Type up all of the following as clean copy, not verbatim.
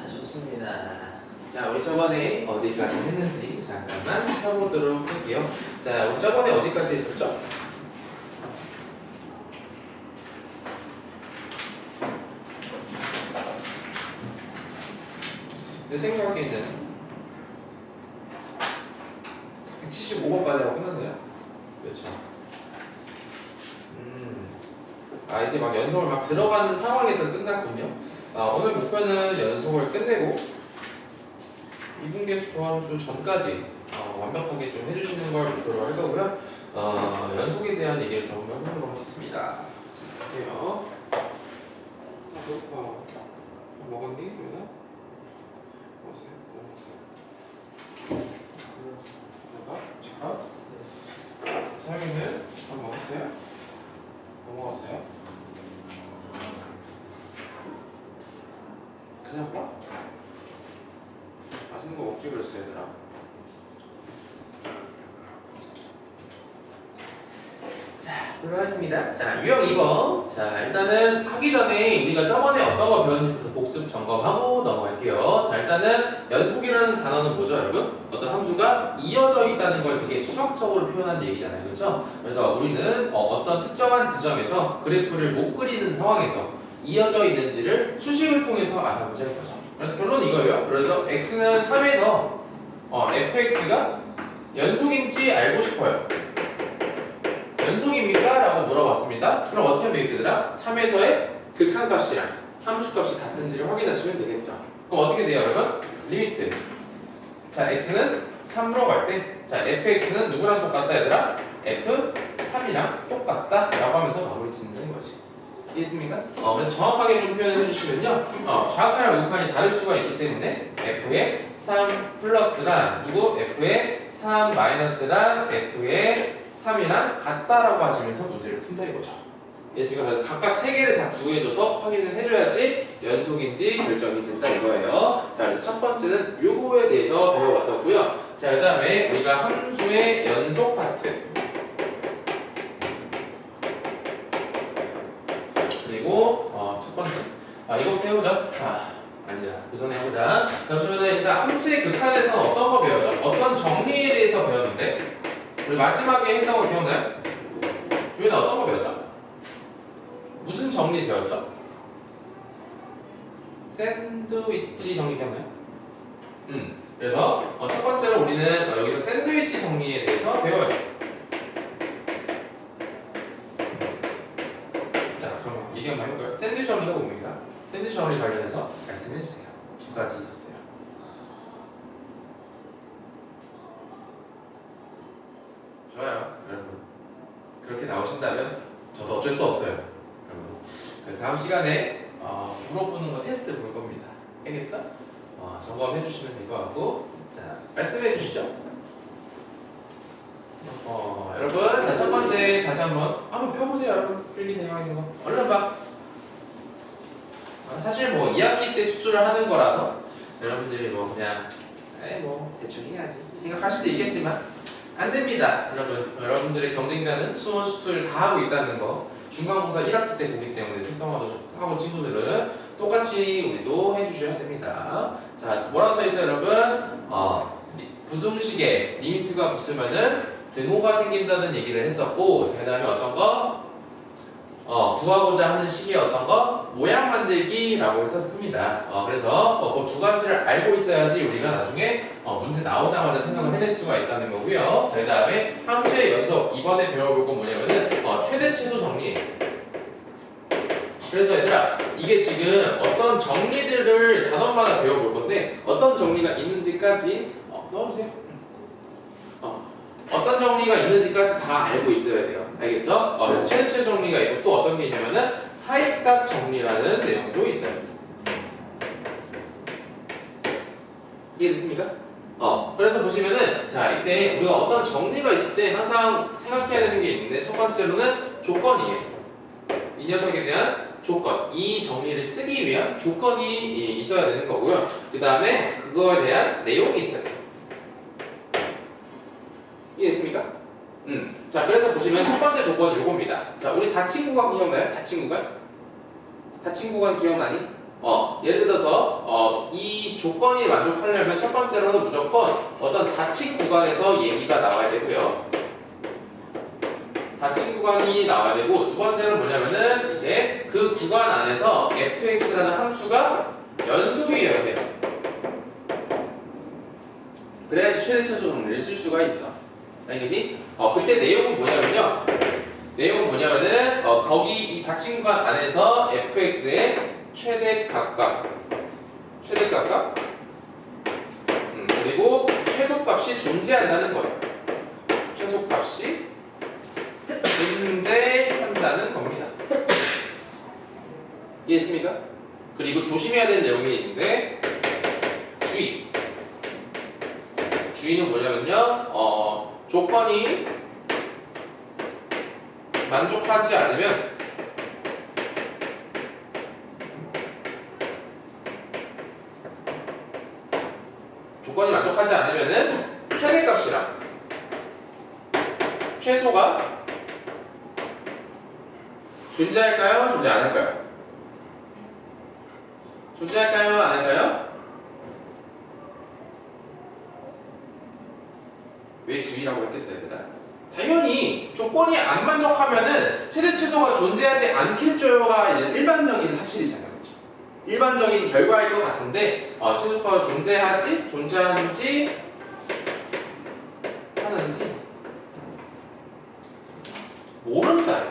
좋습니다. 자, 우리 저번에 어디까지 했는지 잠깐만 펴보도록 할게요. 자, 우리 저번에 어디까지 했었죠? 내 생각에는 175번까지 하고 끝났네요. 그렇죠. 이제 막 연속을 막 들어가는 상황에서 끝났군요. 오늘 목표는 연속을 끝내고 이분계수 도함수 전까지 완벽하게 좀 해주시는 걸 목표로 할 거고요. 연속에 대한 얘기를 좀 해보도록 하겠습니다. 보세요. 배고파. 먹었니? 소연아? 먹었어요? 먹었어요. 사영이는 밥 먹었어요? 뭐 먹었어요? 그냥 밥? 맛있는 거 먹지 그랬어 얘들아. 자, 들어가겠습니다. 자, 유형 2번. 자, 일단은 하기 전에 우리가 저번에 어떤 거 배웠는지부터 복습 점검하고 넘어갈게요. 자, 일단은 연속이라는 단어는 뭐죠, 여러분? 어떤 함수가 이어져 있다는 걸 되게 수학적으로 표현한 얘기잖아요. 그렇죠? 그래서 우리는 어떤 특정한 지점에서 그래프를 못 그리는 상황에서 이어져 있는지를 수식을 통해서 알아보자 할 거죠. 그래서 결론은 이거예요. 그래서 x는 3에서 fx가 연속인지 알고 싶어요. 연속입니까? 라고 물어봤습니다. 그럼 어떻게 하면 되겠습니다. 3에서의 극한값이랑 함수값이 같은지를 확인하시면 되겠죠. 그럼 어떻게 돼요, 여러분? 리미트. 자, x는 3으로 갈 때, 자, fx는 누구랑 똑같다, 얘들아? f3이랑 똑같다 라고 하면서 마무리 짓는 거지. 이해했습니까? 그래서 정확하게 좀 표현해 주시면요. 정확한 극한이 다를 수가 있기 때문에 f의 3 플러스랑 누구? f의 3 마이너스랑 f의 3이랑 같다라고 하시면서 문제를 푼다 이거죠. 이해했습니까? 그래서 각각 3개를 다 구해줘서 확인을 해줘야지 연속인지 결정이 된다 이거예요. 자, 그래서 첫 번째는 요거에 대해서 배워봤었고요. 자, 그 다음에 우리가 함수의 연속 파트 그리고 첫 번째 이거부터 해보자. 아니다. 그 전에 해보자. 그러면 일단 함수의 극한에서는 어떤 거 배웠죠? 어떤 정리에 대해서 배웠는데 우리 마지막에 했던 거 기억나요? 여기는 어떤 거 배웠죠? 무슨 정리 배웠죠? 샌드위치 정리 기억나요? 그래서 첫 번째로 우리는 여기서 샌드위치 정리에 대해서 배워요. 얘기 한번 해볼까요? 샌드위치 정리가 뭡니까? 샌드위치 정리 관련해서 말씀해주세요. 2가지 있었어요. 좋아요, 여러분. 그렇게 나오신다면 저도 어쩔 수 없어요, 여러분. 다음 시간에 물어보는 거 테스트 볼 겁니다. 알겠죠? 점검해 주시면 될 것 같고, 자, 말씀해 주시죠. 여러분, 자, 첫 번째 다시 한번 펴보세요, 여러분. 필기 되어 있는 거. 얼른 봐. 사실 뭐 2학기 때 수주를 하는 거라서 여러분들이 뭐 그냥 뭐 대충 해야지 생각할 수도 있겠지만 안 됩니다. 여러분들의 경쟁자는 수원 수투를 다 하고 있다는 거 중간고사 1학기 때 보기 때문에 특성화고 친구들은 똑같이 우리도 해주셔야 됩니다. 자, 뭐라고 써있어요, 여러분? 부등식에 리미트가 붙으면은 등호가 생긴다는 얘기를 했었고, 그 다음에 어떤 거? 구하고자 하는 식의 어떤 거? 모양 만들기라고 했었습니다. 그래서 그 2가지를 알고 있어야지 우리가 나중에 문제 나오자마자 생각을 해낼 수가 있다는 거고요. 자, 그 다음에 함수의 연속, 이번에 배워볼 건 뭐냐면은 최대 최소 정리예요. 그래서 얘들아, 이게 지금 어떤 정리들을 단원마다 배워볼 건데 어떤 정리가 있는지까지 넣어주세요. 어떤 정리가 있는지까지 다 알고 있어야 돼요. 알겠죠? 최대 최소 정리가 있고 또 어떤 게 있냐면은 사입각 정리라는 내용도 있어요. 이해됐습니까? 그래서 보시면은 자, 이때 우리가 어떤 정리가 있을 때 항상 생각해야 되는 게 있는데 첫 번째로는 조건이에요. 이 녀석에 대한 조건, 이 정리를 쓰기 위한 조건이 있어야 되는 거고요. 그 다음에 그거에 대한 내용이 있어야 돼요. 이해됐습니까? 자, 그래서 보시면 첫 번째 조건은 요겁니다. 자, 우리 다친 구간 기억나요? 다친 구간? 다친 구간 기억나니? 예를 들어서 이 조건이 만족하려면 첫 번째로는 무조건 어떤 닫힌 구간에서 얘기가 나와야 되고요. 닫힌 구간이 나와야 되고, 두 번째는 뭐냐면은 이제 그 구간 안에서 fx라는 함수가 연속이어야 돼요. 그래야지 최대 최소 정리를 쓸 수가 있어. 알겠니? 그때 내용은 뭐냐면요. 내용은 뭐냐면은 거기 이 닫힌 구간 안에서 fx의 최대값과 그리고 최소값이 존재한다는 거예요. 최소값이 존재한다는 겁니다. 이해했습니까? 그리고 조심해야 되는 내용이 있는데 주의는 뭐냐면요. 조건이 만족하지 않으면 은 최대값이랑 최소가 존재할까요? 존재 안 할까요? 존재할까요? 안 할까요? 왜 주의라고 했겠어요, 얘들아? 당연히 조건이 안 만족하면은 최대 최소가 존재하지 않겠죠가 이제 일반적인 사실이잖아요. 그렇죠? 일반적인 결과일 것 같은데 최소가 존재하는지 모른다.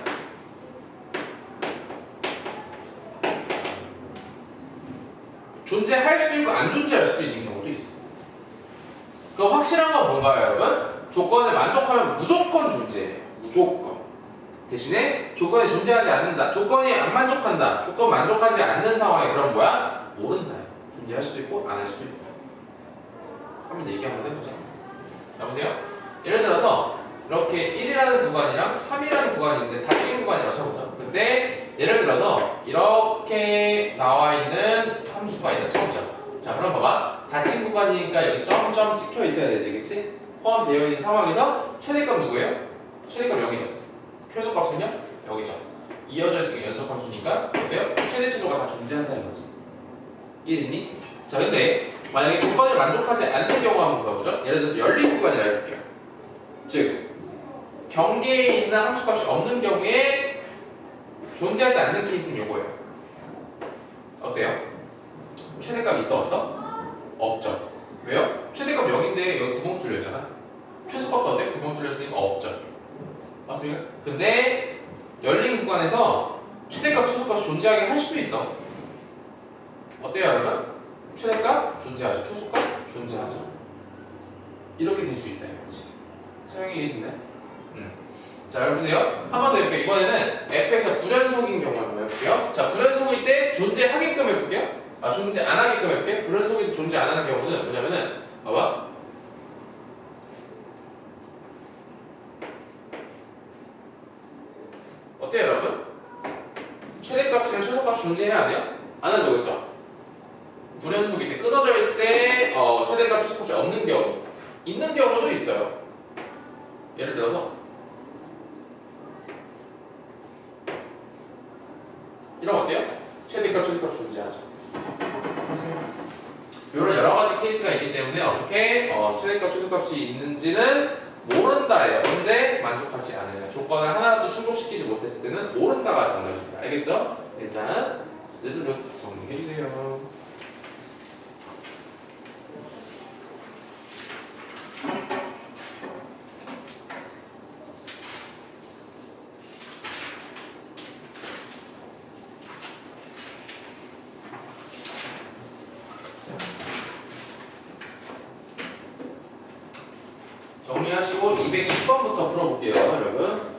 존재할 수 있고 안 존재할 수도 있는 경우도 있어. 그 확실한 건 뭔가요, 여러분? 조건을 만족하면 무조건 존재해요. 무조건. 대신에 조건이 존재하지 않는다. 조건이 안 만족한다. 조건 만족하지 않는 상황에 그럼 뭐야? 모른다. 존재할 수도 있고 안 할 수도 있다. 한번 얘기 한번 해보자. 자, 보세요. 예를 들어서 이렇게 1이라는 구간이랑 3이라는 구간이 있는데 닫힌 구간이라고 쳐보자. 근데 예를 들어서 이렇게 나와 있는 함수가 있다 쳐보자. 자, 그럼 봐봐. 닫힌 구간이니까 여기 점점 찍혀 있어야 되지, 그치? 포함되어 있는 상황에서 최대값 누구예요? 최대값 0이죠. 최소값은요? 0이죠. 이어져 있으니까 연속함수니까 어때요? 최대 최소가 다 존재한다 이거지. 이해됐니? 자, 근데 만약에 조건을 만족하지 않는 경우 한번 봐보죠. 예를 들어서 열린 구간이라 해볼게요. 즉 경계에 있는 함수값이 없는 경우에 존재하지 않는 케이스는 요거예요. 어때요? 최대값 있어 없어? 없죠. 왜요? 최대값 0인데 여기 구멍 뚫려있잖아. 최소값도 어때요? 구멍 뚫렸으니까 없죠. 맞습니까? 근데 열린 구간에서 최대값, 최소값이 존재하게 할 수도 있어. 어때요, 여러분? 최대값 존재하죠. 최소값 존재하죠. 이렇게 될 수 있다 이거지. 설명이 이해됐나요? 자, 여러분 보세요. 한 번 더 해볼게요. 이번에는 fx가 불연속인 경우 한번 해볼게요. 자, 불연속일 때 존재하게끔 해볼게요. 존재 안 하게끔 해볼게요. 불연속일 때 존재 안 하는 경우는 뭐냐면은 봐봐. 어때요, 여러분? 최대값이랑 최소값이 존재해야 안 해요? 안 하죠, 그렇죠? 불연속일 때 끊어져 있을 때 최대값, 최소값이 없는 경우, 있는 경우도 있어요. 예를 들어서 이러면 어때요? 최대값, 최소값 존재하죠. 맞습니다. 이런 여러 가지 케이스가 있기 때문에 어떻게 최대값, 최소값이 있는지는 모른다예요. 언제 만족하지 않아요. 조건을 하나도 충족시키지 못했을 때는 모른다가 정답입니다. 알겠죠? 일단 스르륵 정리해주세요. 정리하시고 210번부터 풀어볼게요, 여러분.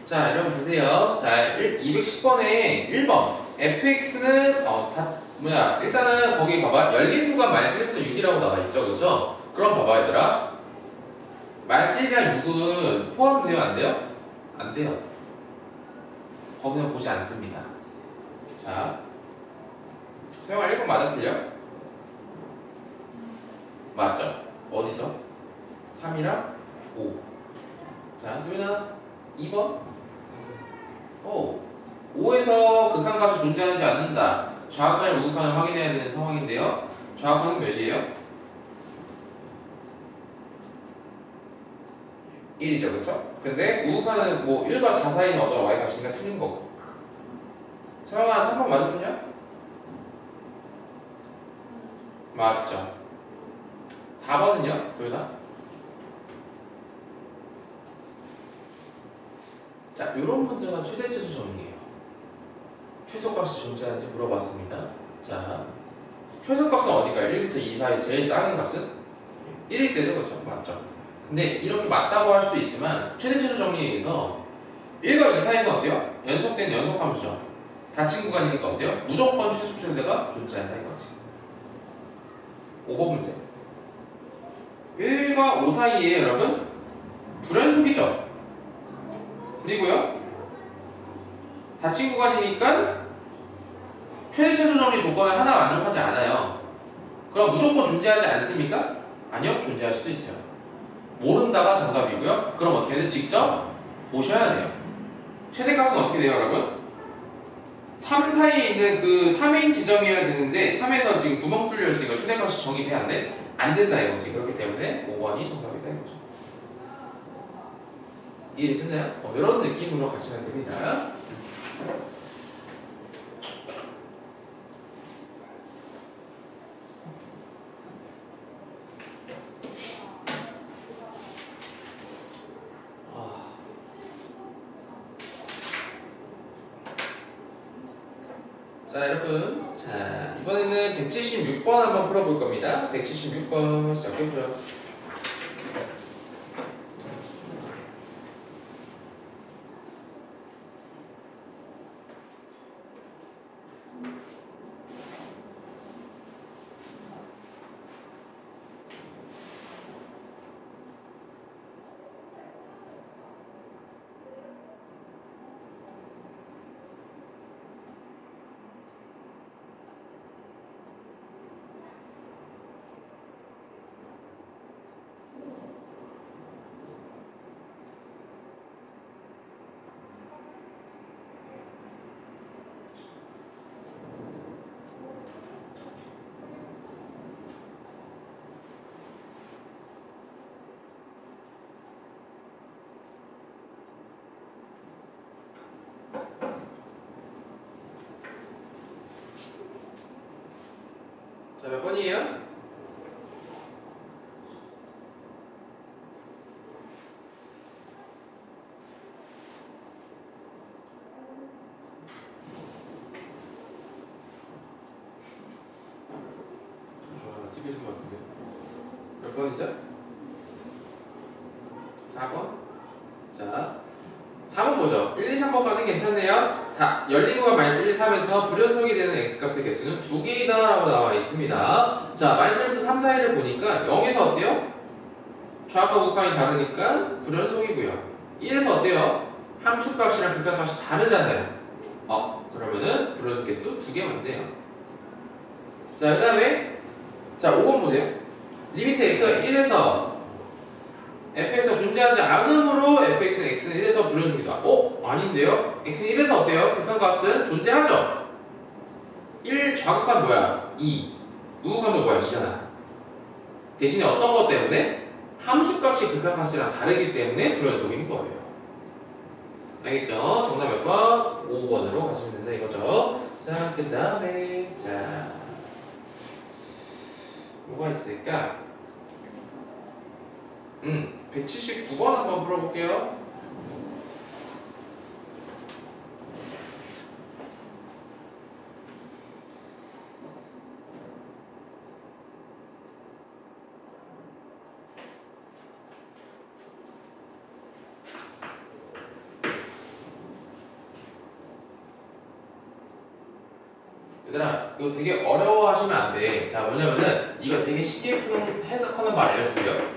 자, 여러분 보세요. 자, 210번에 1번. fx는, 일단은 거기 봐봐. 열린 구간 마이너스 1부터 6이라고 나와 있죠. 그죠? 그럼 봐봐, 얘들아. 마이너스 1이랑 6은 포함돼요? 안 돼요? 안 돼요. 거기서 보지 않습니다. 자, 소영아 1번 맞아, 틀려? 맞죠? 어디서? 3이랑 5. 자, 도윤아 2번. 5에서 극한값이 존재하지 않는다. 좌극한을 우극한을 확인해야 되는 상황인데요. 좌극한은 몇이에요? 1이죠, 그쵸? 근데 우극한은 뭐 1과 4 사이는 어떤 y값이니까 틀린 거고. 서영아 3번 맞아, 틀려? 맞죠. 4번은요? 도윤아? 자, 이런 문제가 최대치수 정리예요. 최소값이 존재하는지 물어봤습니다. 자, 최소값은 어디까요? 1부터 2 사이 제일 작은 값은 1일 때죠, 그렇죠? 맞죠? 근데 이렇게 맞다고 할 수도 있지만 최대치수 정리에 의해서 1과 2 사이에서 어때요? 연속된 연속함수죠. 닫힌 구간이니까 어때요? 무조건 최소 최대가 존재한다 이거지. 5번 문제. 1과 5 사이에 여러분 불연속이죠. 그리고요 닫힌 구간이니까 최대 최소 정리 조건을 하나 만족하지 않아요. 그럼 무조건 존재하지 않습니까? 아니요, 존재할 수도 있어요. 모른다가 정답이고요. 그럼 어떻게 해야 돼? 직접 보셔야 돼요. 최대값은 어떻게 돼요, 여러분? 3 사이에 있는 그 3인 지점이어야 되는데 3에서 지금 구멍 뚫려 있으니까 최대값이 정의돼야 안 돼? 안 된다 이거지. 그렇기 때문에 5번이 정답이다 이거죠. 이해되셨나요? 이런 느낌으로 가시면 됩니다. 자, 여러분. 자, 이번에는 176번 한번 풀어볼 겁니다. 176번 시작해보죠. 자, 몇 번이에요? 좋아, 찍으신 것 같은데. 몇 번이죠? 4번? 자, 4번 보죠. 1, 2, 3번까지는 괜찮네요. 다 열린 구간 마이너스 1, 3에서 불연속이 되는 x값의 개수는 2개이다 라고 나와 있습니다. 자, 마이너스 1부터 3 사이를 보니까 0에서 어때요? 좌극과 우극한이 다르니까 불연속이고요. 1에서 어때요? 함수값이랑 극한값이 다르잖아요. 그러면은 불연속 개수 2개만 돼요. 자, 그 다음에 자, 5번 보세요. 리미트 x가 1에서 fx가 존재하지 않으므로 fx는 x는 1에서 불연속이다. 아닌데요? x는 1에서 어때요? 극한값은 존재하죠? 1 좌극한 뭐야? 2 우극한도 뭐야? 2잖아. 대신에 어떤 것 때문에? 함수값이 극한값이랑 다르기 때문에 불연속인 거예요. 알겠죠? 정답 몇 번? 5번으로 가시면 된다 이거죠. 자, 그 다음에 자 뭐가 있을까? 179번 한번 풀어볼게요. 얘들아 이거 되게 어려워하시면 안 돼. 자 뭐냐면은 이거 되게 쉽게 해석하는 거 알려줄게요.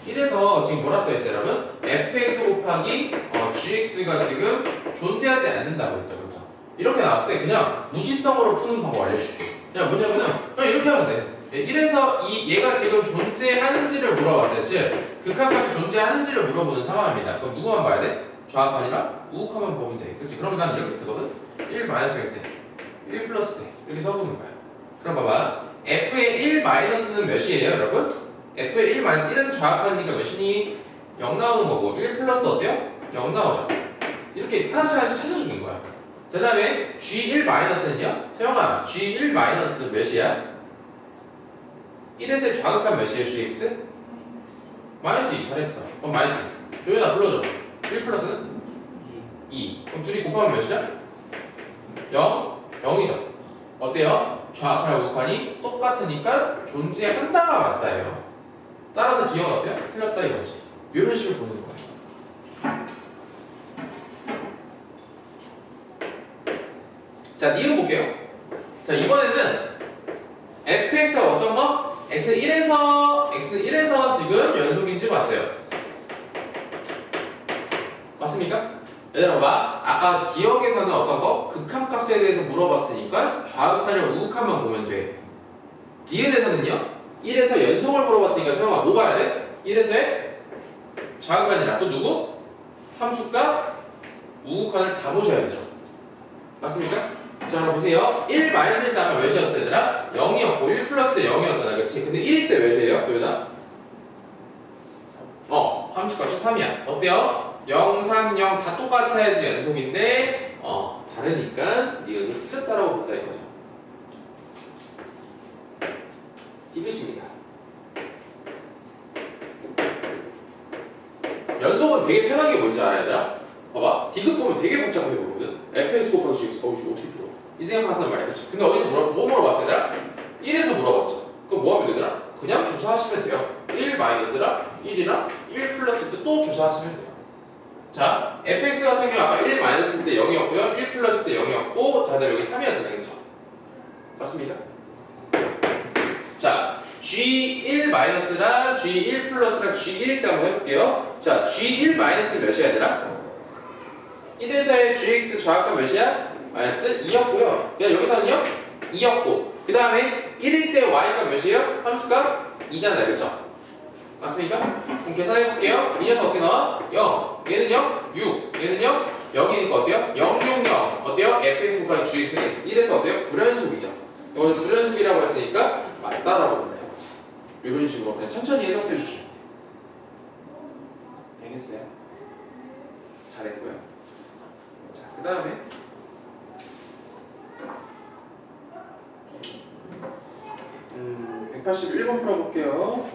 1에서 지금 뭐라 써있어요 여러분? fx 곱하기 gx가 지금 존재하지 않는다고 했죠, 그렇죠? 이렇게 나왔을 때 그냥 무지성으로 푸는 방법 알려줄게. 그냥 뭐냐면은 그냥 이렇게 하면 돼. 1에서 얘가 지금 존재하는지를 물어봤어요. 즉 극한값이 존재하는지를 물어보는 상황입니다. 그럼 누구만 봐야 돼? 좌악한이랑 우극한만 보면 돼. 그렇지? 그러면 난 이렇게 쓰거든. 1 마이너스일 때, 1 플러스 때 이렇게 써보는 거야. 그럼 봐봐. f의 1 마이너스는 몇이에요, 여러분? f의 1 마이너스 1에서 좌악하니까 몇이니? 0 나오는 거고 1 플러스도 어때요? 0 나오죠. 이렇게 하나씩 하나씩 찾아주는 거야. 그 다음에 g1 마이너스는요? 세영아, g1 마이너스 몇이야? 1에서의 좌극한 몇이에요, gx? 마이너스 2. 잘했어. 그럼 마이너스. 여기다 불러줘. 1 플러스는? 2. 그럼 둘이 곱하면 몇이죠? 0? 0이죠. 어때요? 좌악한이랑 우극한이 똑같으니까 존재한다가 맞다예요. 따라서 기억은 어때요? 틀렸다 이거지. 이런 식으로 보는 거예요. 자, 니은 볼게요. 자, 이번에는 fx가 어떤 거? x1에서 지금 연속인지 봤어요. 맞습니까? 얘들아 봐. 아까 기억에서는 어떤 거? 극한값에 대해서 물어봤으니까 좌극한이랑 우극한만 보면 돼. 니은에서는요? 1에서 연속을 물어봤으니까 소영아 뭐 봐야 돼? 1에서의 좌극한이랑 또 누구? 함수값, 우극한을 다 보셔야죠. 맞습니까? 자, 그럼 보세요. 1 마이너스일 때 아까 몇이었어 얘들아? 0이었고 1 플러스 때 0이었잖아, 그렇지? 근데 1일 때 몇이에요? 여기다? 함수값이 3이야. 어때요? 0, 3, 0 다 똑같아야지 연속인데 다르니까 니은이 틀렸다라고 본다 이거죠. 디귿입니다. 연속은 되게 편한 게 뭔지 알아야 되나? 봐봐. 디귿 보면 되게 복잡해 보거든. fx 곱하기 gx. 이거 어떻게 풀어? 이 생각한단 말이야. 그치? 근데 어디서 뭐 물어봤어 얘들아? 1에서 물어봤죠. 그럼 뭐 하면 되더라? 그냥 조사하시면 돼요. 1 마이너스랑 1이랑 1 플러스 때 또 조사하시면 돼요. 자, fx 같은 경우 아까 1 마이너스 때 0이었고요. 1 플러스 때 0이었고, 자, 그다음에 여기 3이었잖아요. 그쵸? 맞습니까? 자, G1 마이너스랑 G1 플러스랑 G1일 때 한번 해볼게요. 자, G1 마이너스 몇이야 얘들아? 1에서의 GX 좌악한 몇이야? 마이너스 2였고요. 그냥 여기서는요? 2였고 그 다음에 1일 때 Y가 몇이에요? 함수가 2잖아요. 그쵸? 맞습니까? 그럼 계산해볼게요. 이 녀석 어떻게 나와? 0. 얘는요? 6. 얘는요? 0이니까 어때요? 0, 6, 0. 어때요? fx 곱하기 gx는 x. 1에서 어때요? 불연속이죠. 이거는 불연속이라고 했으니까 맞다라고 합니다. 이런 식으로 그냥 천천히 해석해 주시면 돼요. 알겠어요? 잘했고요. 자, 그 다음에 181번 풀어볼게요.